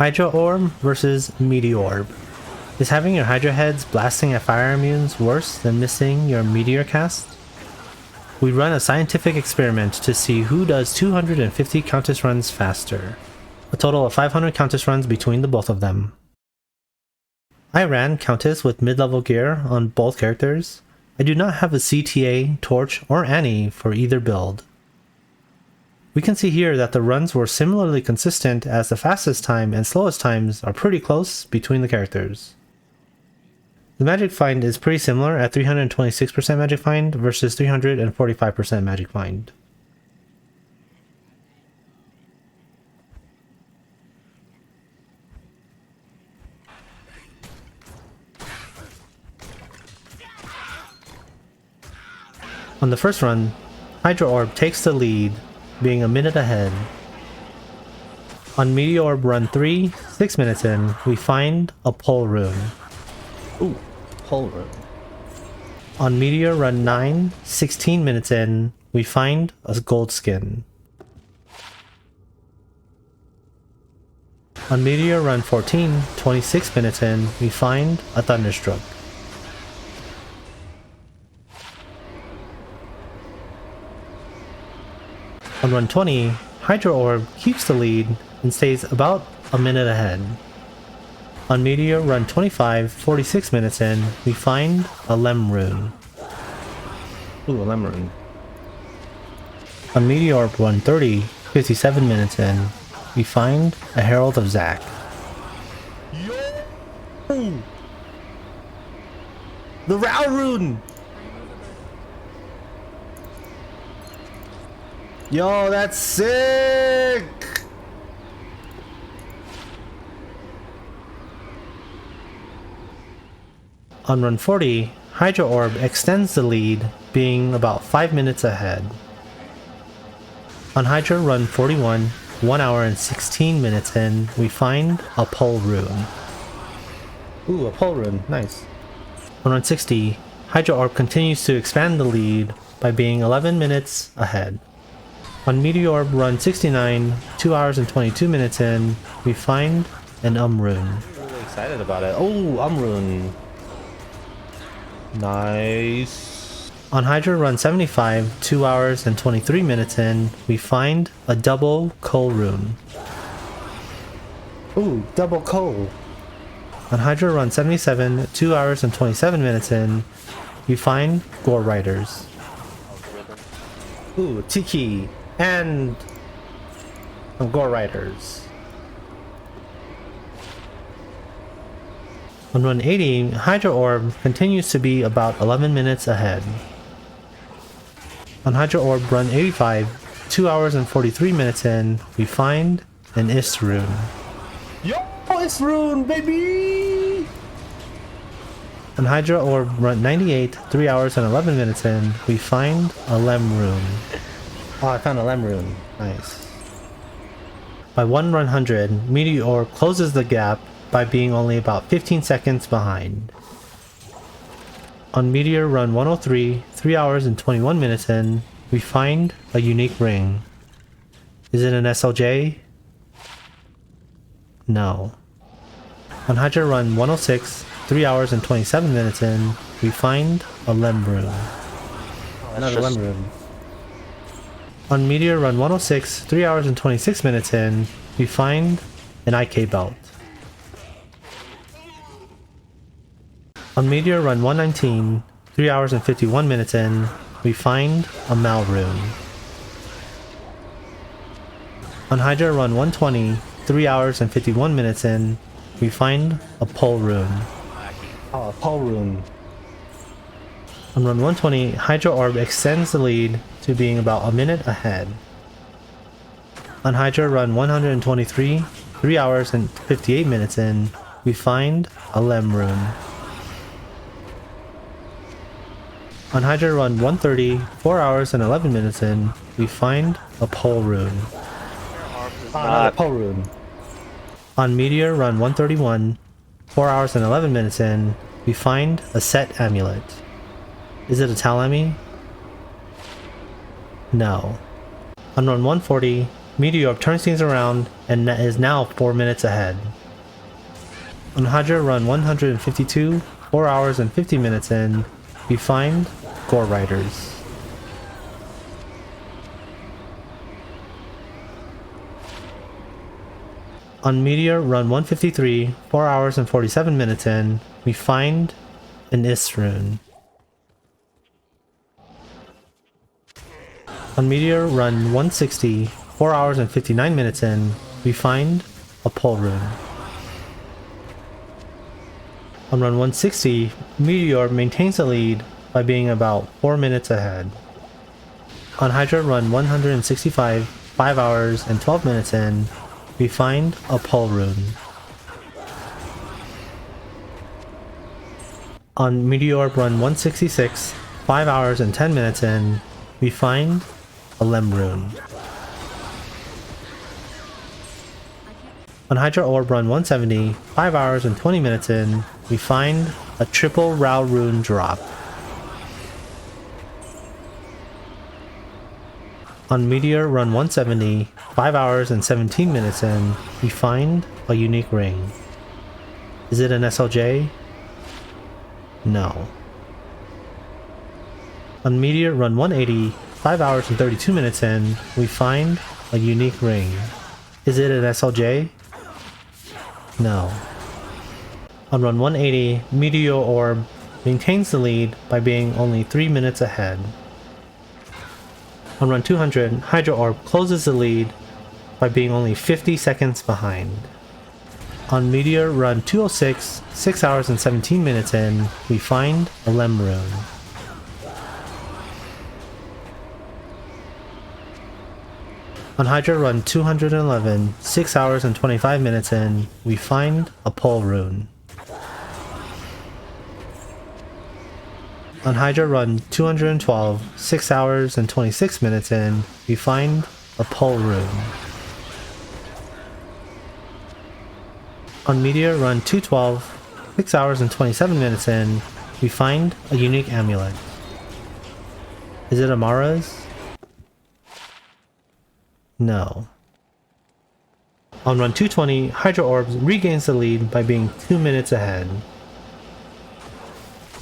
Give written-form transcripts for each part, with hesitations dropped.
HydraOrb versus Meteorb. Is having your Hydra heads blasting at fire immunes worse than missing your meteor cast? We run a scientific experiment to see who does 250 Countess runs faster. A total of 500 Countess runs between the both of them. I ran Countess with mid-level gear on both characters. I do not have a CTA, Torch, or Annie for either build. We can see here that the runs were similarly consistent, as the fastest time and slowest times are pretty close between the characters. The magic find is pretty similar at 326% magic find versus 345% magic find. On the first run, HydraOrb takes the lead, being a minute ahead. On Meteorb run 3, 6 minutes in, we find a pole rune. Ooh, pole rune. On Meteor run 9, 16 minutes in, we find a gold skin. On Meteor run 14, 26 minutes in, we find a thunderstruck. On run 20, HydraOrb keeps the lead and stays about a minute ahead. On Meteor run 25, 46 minutes in, we find a Lem rune. Ooh, a Lem rune. On Meteor run 30, 57 minutes in, we find a Herald of Zack. Yo! The Rao rune! Yo, that's sick! On run 40, HydraOrb extends the lead, being about 5 minutes ahead. On Hydra run 41, 1 hour and 16 minutes in, we find a pole rune. Ooh, a pole rune, nice. On run 60, HydraOrb continues to expand the lead by being 11 minutes ahead. On Meteorb run 69, 2 hours and 22 minutes in, we find an rune. I'm really excited about it. Oh, rune. Nice. On Hydra run 75, 2 hours and 23 minutes in, we find a double coal rune. Ooh, double coal. On Hydra run 77, 2 hours and 27 minutes in, we find Gore Riders. Ooh, Tiki. And some Gore Riders. On run 80, HydraOrb continues to be about 11 minutes ahead. On HydraOrb run 85, 2 hours and 43 minutes in, we find an Is rune. Yo, Is rune, baby! On HydraOrb run 98, 3 hours and 11 minutes in, we find a Lem rune. Oh, I found a Lem rune. Nice. By 1 run 100, Meteor closes the gap by being only about 15 seconds behind. On Meteor run 103, 3 hours and 21 minutes in, we find a unique ring. Is it an SLJ? No. On Hydra run 106, 3 hours and 27 minutes in, we find a Lem rune. Oh, another Lem rune. On Meteor run 106, 3 hours and 26 minutes in, we find an IK belt. On Meteor run 119, 3 hours and 51 minutes in, we find a Mal rune. On Hydra run 120, 3 hours and 51 minutes in, we find a pole rune. Oh, a pole rune. On run 120, HydraOrb extends the lead to being about a minute ahead. On Hydra run 123, 3 hours and 58 minutes in, we find a Lem rune. On Hydra run 130, 4 hours and 11 minutes in, we find a pole rune. Another pole rune. On Meteor run 131, 4 hours and 11 minutes in, we find a set amulet. Is it a Talami? No. On run 140, Meteor turns things around and is now 4 minutes ahead. On Hydra run 152, 4 hours and 50 minutes in, we find Gore Riders. On Meteor run 153, 4 hours and 47 minutes in, we find an Is rune. On Meteor run 160, 4 hours and 59 minutes in, we find a Pole rune. On run 160, Meteorb maintains the lead by being about 4 minutes ahead. On Hydra run 165, 5 hours and 12 minutes in, we find a Pole rune. On Meteorb run 166, 5 hours and 10 minutes in, we find a Lem rune. On HydraOrb run 170, 5 hours and 20 minutes in, we find a triple Rao rune drop. On Meteor run 170, 5 hours and 17 minutes in, we find a unique ring. Is it an SLJ? No. On Meteor run 180, 5 hours and 32 minutes in, we find a unique ring. Is it an SLJ? No. On run 180, Meteorb maintains the lead by being only 3 minutes ahead. On run 200, HydraOrb closes the lead by being only 50 seconds behind. On Meteor run 206, 6 hours and 17 minutes in, we find a Lem rune. On Hydra run 211, 6 hours and 25 minutes in, we find a Pole rune. On Hydra run 212, 6 hours and 26 minutes in, we find a Pole rune. On Meteor run 212, 6 hours and 27 minutes in, we find a unique amulet. Is it Amara's? No. On run 220, HydraOrb regains the lead by being 2 minutes ahead.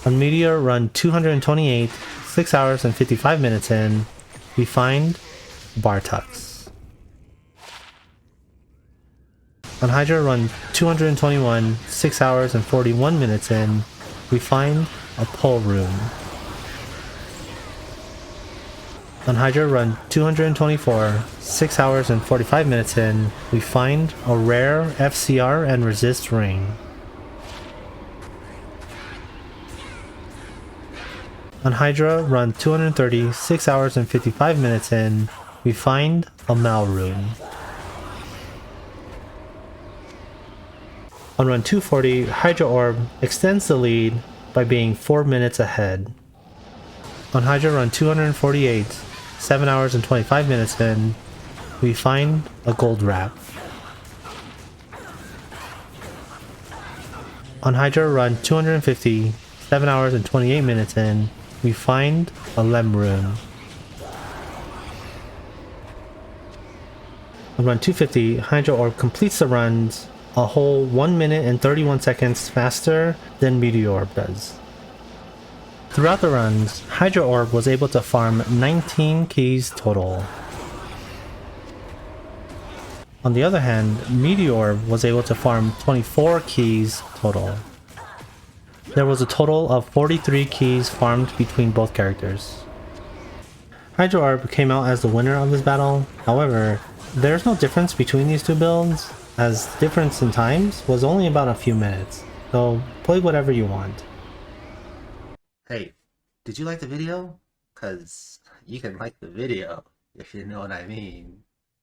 On Meteor run 228, 6 hours and 55 minutes in, we find Bartux. On Hydra run 221, 6 hours and 41 minutes in, we find a Pole rune. On Hydra run 224, 6 hours and 45 minutes in, we find a rare FCR and resist ring. On Hydra run 230, 6 hours and 55 minutes in, we find a Mal rune. On run 240, HydraOrb extends the lead by being 4 minutes ahead. On Hydra run 248, 7 hours and 25 minutes in, we find a gold wrap. On Hydra run 250, 7 hours and 28 minutes in, we find a Lem rune. On run 250, HydraOrb completes the runs a whole 1 minute and 31 seconds faster than Meteorb does. Throughout the runs, HydraOrb was able to farm 19 keys total. On the other hand, Meteorb was able to farm 24 keys total. There was a total of 43 keys farmed between both characters. HydraOrb came out as the winner of this battle. However, there's no difference between these two builds, as the difference in times was only about a few minutes, so play whatever you want. Hey, did you like the video? 'Cause you can like the video, if you know what I mean.